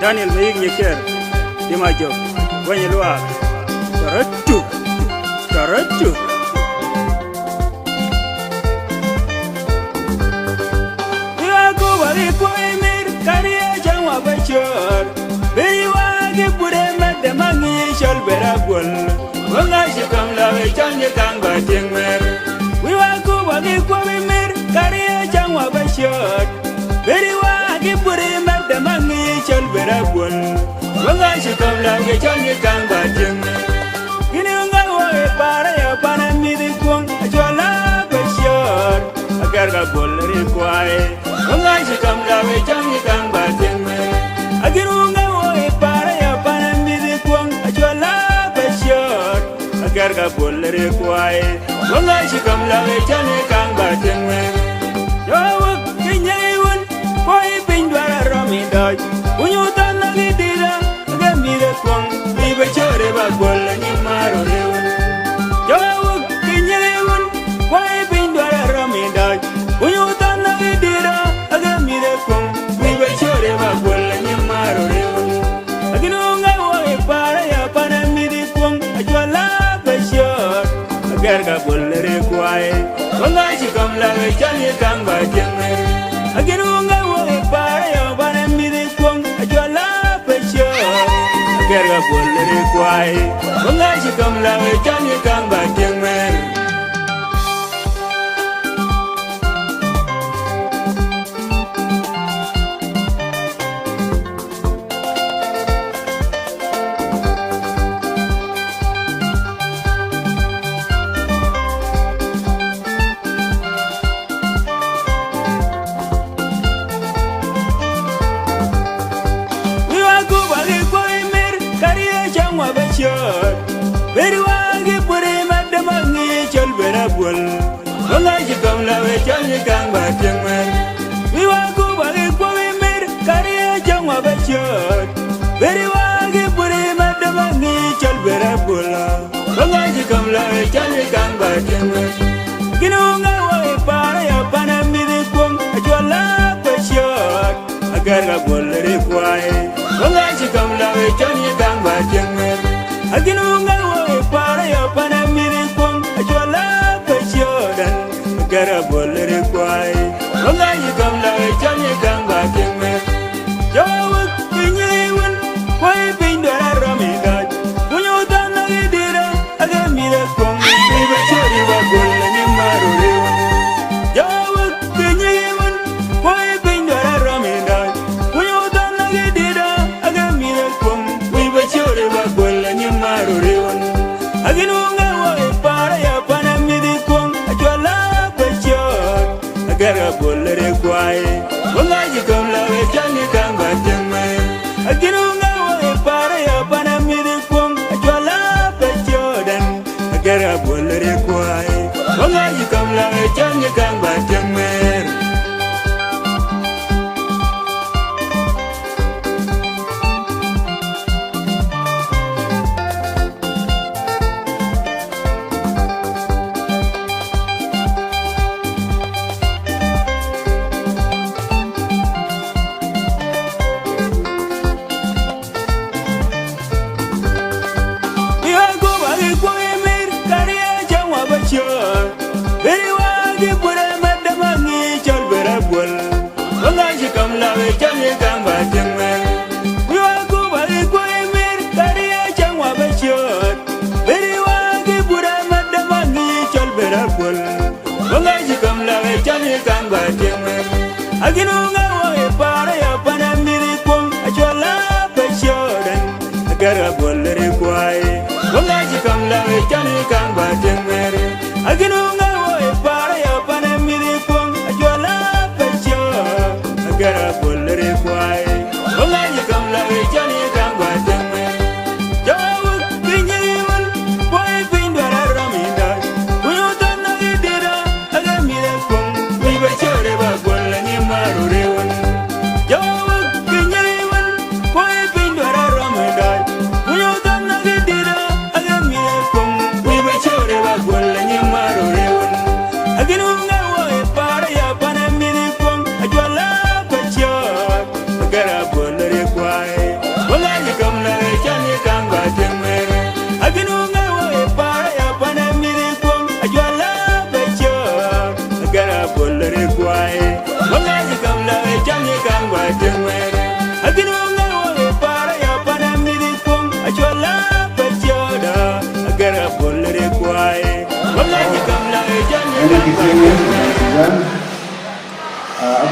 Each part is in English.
Daniel Mayig Nyeker Dimajo Wanyelwa Taratu Yago wali poemir kariya jangwa bachor Bewa gipure mede mangi shol beragwal Wanga shikam lawe chanye kangba tingmer Wiwago wali poemir kariya jangwa bachor Bewa gipure mede mangi shol beragwal Wanga shikam lawe chanye kangba tingmer Gini unga woe para ya pana midi kung Ajola bachor Agarga bolri kwae Wanga shikam lawe chanye kangba tingmer Agin unga woe para ya pana midi kung Ajola bachor Agarga bolri kwae Wanga shikam lawe chanye kangba tingmer Yawak kinyayun Koi pindwara romidoj Unyutan nagidira Agamide kung Ibe chore bagbola ni maro reun Jawak kinyayun Koi pindwara romidoj Unyutan nagidira Agamide kung Ibe chore bagbola ni maro reun Aginunga woe para ya pana midi kung Ajwala bashor Agarga bolere kwae Wanga shikam lawe chanye kangba jengmer Aginunga woe para ya pana midi kung Ajwala bashor Agarga bolere kwae Wanga shikam lawe chanye kangba jengmer Very wagi puri madamangi chol berabul Wanga shikam lawe chanye kangba jengmer Wiwaku bagi kwe mir kariya jangwa bachot Very wagi puri madamangi chol berabul Wanga shikam lawe chanye kangba jengmer Ginunga woe para ya pana midi kung Ajwala bachot Agarga bolere kwae Wanga shikam lawe chanye kangba jengmer Aginunga woe para ya pana miri kung Ajwala pasyodan Agara bolere kwae Wanga yikam lawe chanye kangba kingmer Jawak kinyiwan Kwae pindara romidaj Kunyutan nagidira Agamira kung Iba chori wagola ni marurewan Jawak kinyiwan Kwae pindara romidaj Kunyutan nagidira Agamira kung Iba chori wagola ni marurewan Aginunga woe para ya pana midi kung Ajwala bachot Agarga bolere kwae Wanga yikam lawe chanye kangba jengmer Aginunga woe para ya pana midi kung Ajwala bachodan Agarga bolere kwae Wanga yikam lawe chanye kangba jengmer Very wagi pure madamangi chol berabul Wanga shikam lawe chanye kangba jengmer Wiwaku bagi kwe mir kariya changwa bachot Very wagi pure madamangi chol berabul Wanga shikam lawe chanye kangba jengmer Aginunga woe para ya pana miri kung Ajwala bachodan Agara bolere kwae Wanga shikam lawe chanye kangba jengmer Aginunga woe para ya pana miri kung Ajwala bachot Agara bolere kwae Wanga shikam lawe chanye kangba jengmer Jawak kinyiwan Kwae pindwara romidaj Kunyutan nagidira Agamira kung Iba chore bagola ni marurewan Jawak kinyiwan Kwae pindwara romidaj Kunyutan nagidira Agamira kung Iba chore bagola ni marurewan Aginunga woe para ya pana miri kung Ajwala bachot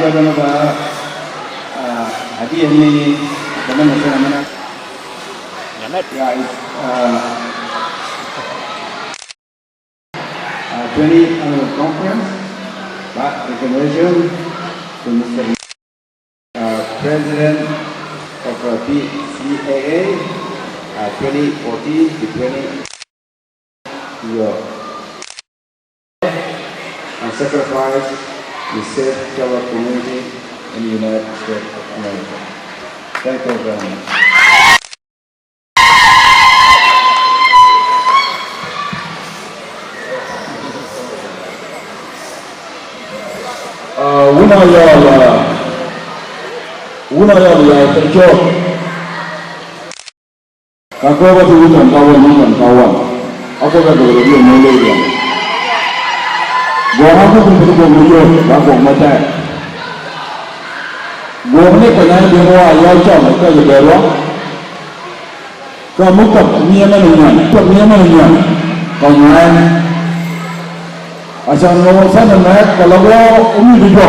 Governor Hadi ini mana? Yeah, it's 20 annual conference. But recognition to Mr. President of PCAA 2014 to 20 year. And sacrifice the save our community in the United States of America. Thank you very much. Una ya terco. Kako ba tu kan kawan. Apa kan dia mulai dia. Gua aku pun betul betul bagus macam. Gua ni kenal dia orang yang jauh mereka juga orang. Kamu tak ni mana. Kau main. Asal orang sana nak kalau gua umi juga.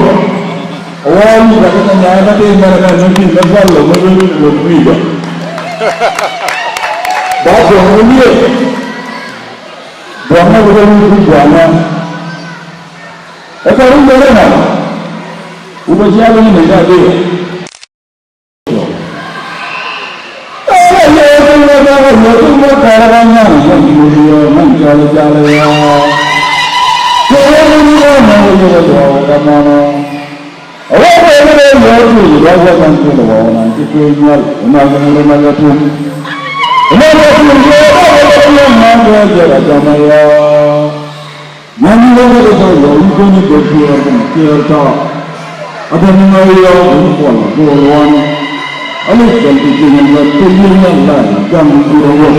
Orang ni kata nyai nanti mereka nanti lepas lebih dah. Baca umi. Buana bukan buana. Orang mana? Ubah siapa ni nak dia? Semua karangan yang mulia menjalan-jalan. Semua mulia mana? Orang yang mulia jangan kita nanti jual, nak tu. Mani orang itu orang ni berkira ada mengalir orang bukan. Alis dan pikiran bertujuan lain jangan berubah.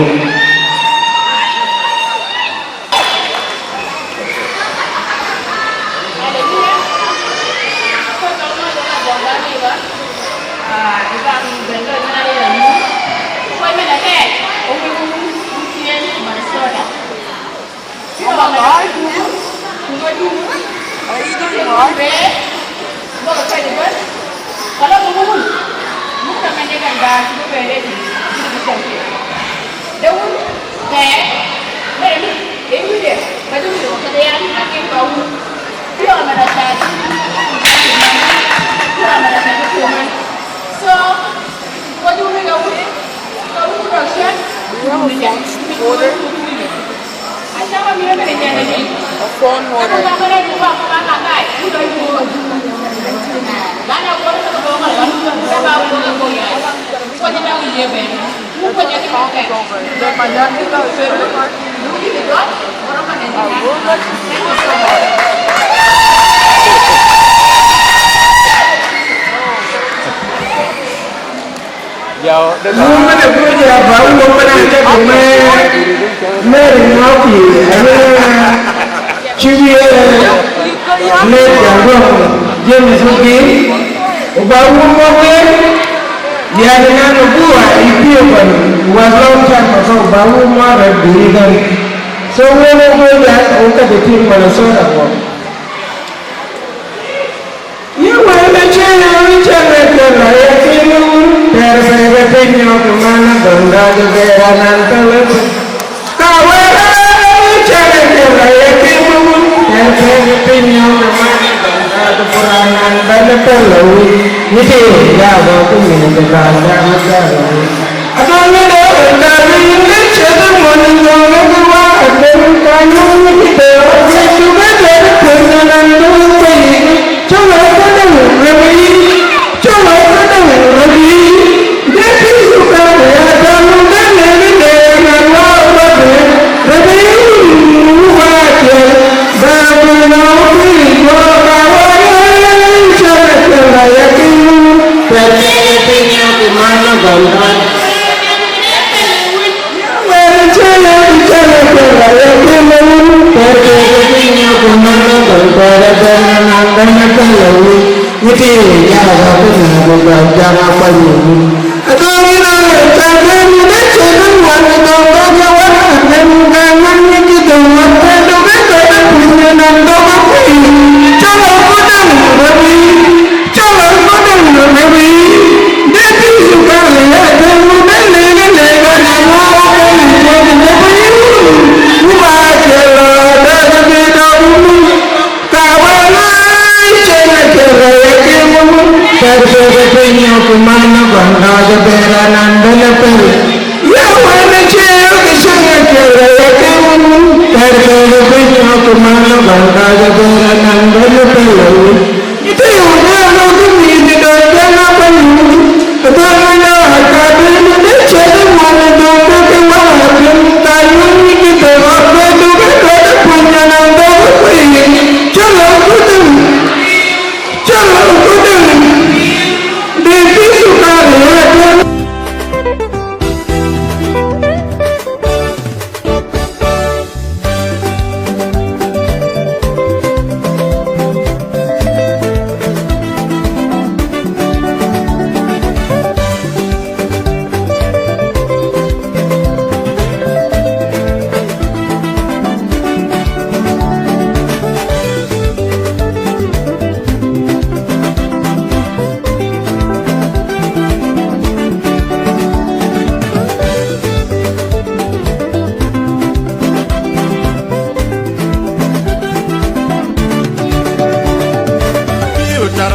Piutar,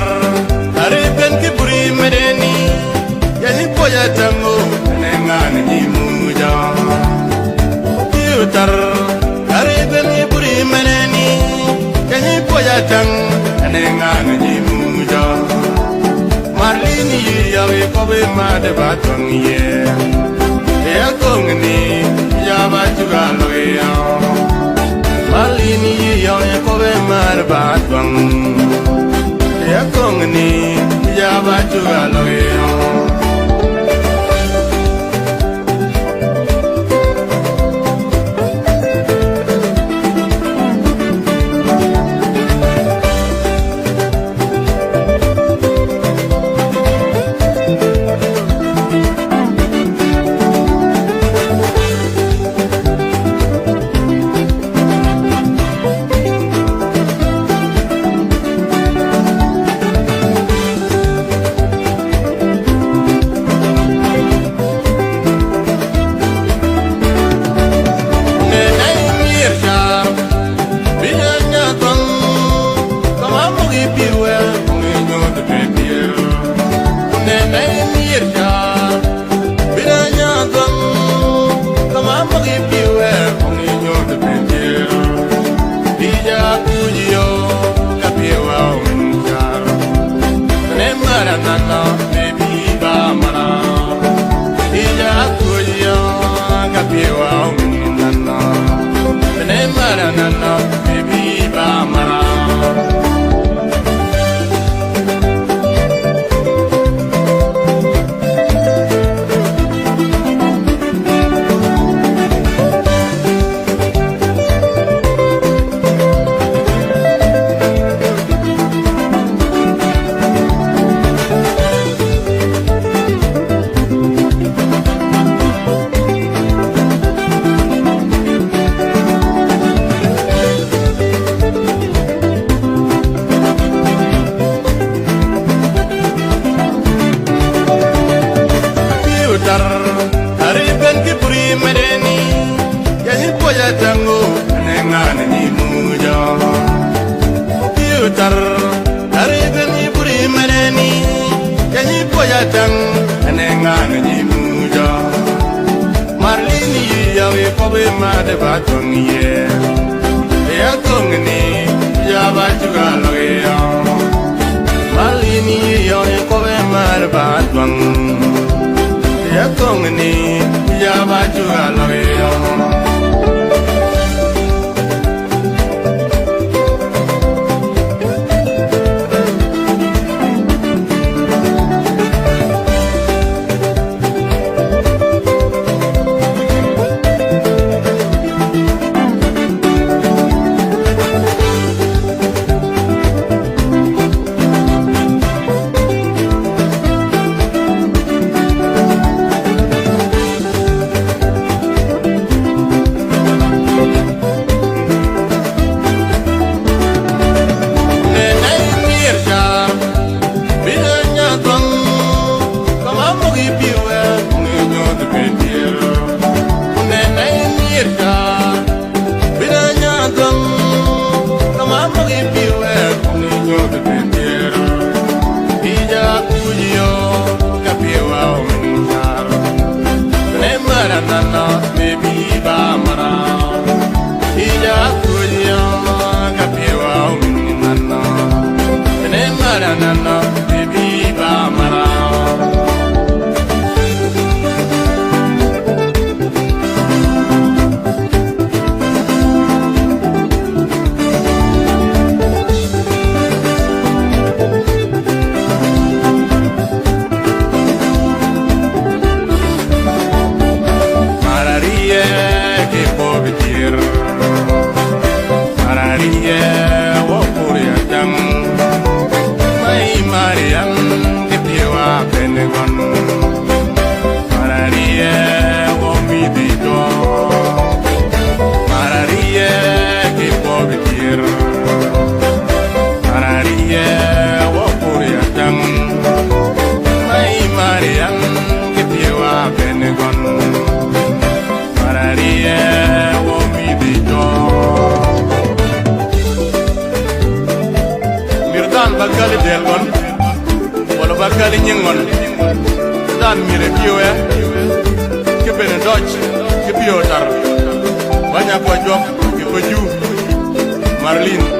Arabian Kiburi Medeni, Yani Poya Tango, Nengan Nimuja. Piutar, Arabian Kiburi Medeni, Yani Poya Tang, Nengan Nimuja. Marlini, Yawe Kobe Madabatong ye. Yakongni, Yaba Jugaloya. Marlini, Yawe Kobe Madabatong. Yakongni, Yaba Jugaloya. Arabian Kiburi Medeni, Yani Poya Tango, Nengan Nimuja. Piutar, Arabian Kiburi Medeni, Yani Poya Tang, Nengan Nimuja. Marlini, Yawe Kobe Madabatong ye. Yakongni, Yaba Jugaloya. Marlini, Yawe Kobe Madabatong. Yakongni, Yaba Jugaloya. bakali delgon wala bakali nyengon dan mire piwe ke ben dodge ke biotar banya ko job ke baju Marlin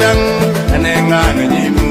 Tang, and then